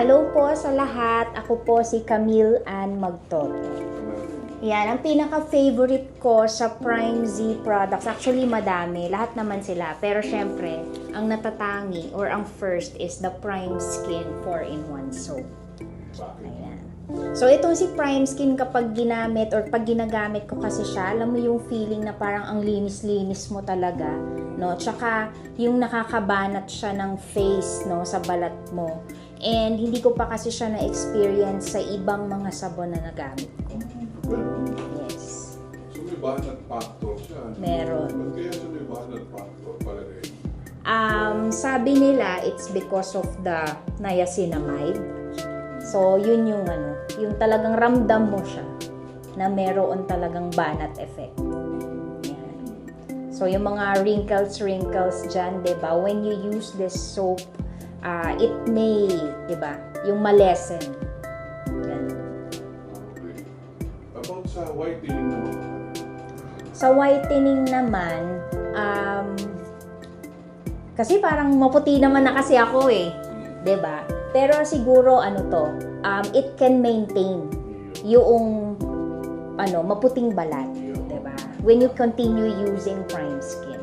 Hello po sa lahat. Ako po si Camille Ann Magtoto. Yan, ang pinaka-favorite ko sa Prime Z products, actually madami, lahat naman sila. Pero syempre, ang natatangi or ang first is the Prime Skin 4-in-1 soap. Ayan. So itong si Prime Skin kapag ginamit or pag ginagamit ko kasi siya, alam mo yung feeling na parang ang linis-linis mo talaga, no? Tsaka yung nakakabanat siya ng face, no, sa balat mo. And hindi ko pa kasi siya na-experience sa ibang mga sabon na nagamit ko. Yes. So may banat factor siya. Meron. Ba't kaya siya may banat factor pala rin? Sabi nila it's because of the niacinamide. So yun yung yung talagang ramdam mo siya na meron talagang banat effect. Yan. So yung mga wrinkles dyan, 'di ba? When you use this soap, it may, 'di ba? Yung malesen. Yan. Okay. About sa whitening naman. Sa whitening naman, kasi parang maputi naman na kasi ako eh. 'Di ba? Pero siguro it can maintain yung maputing balat, 'di ba? When you continue using Prime Skin.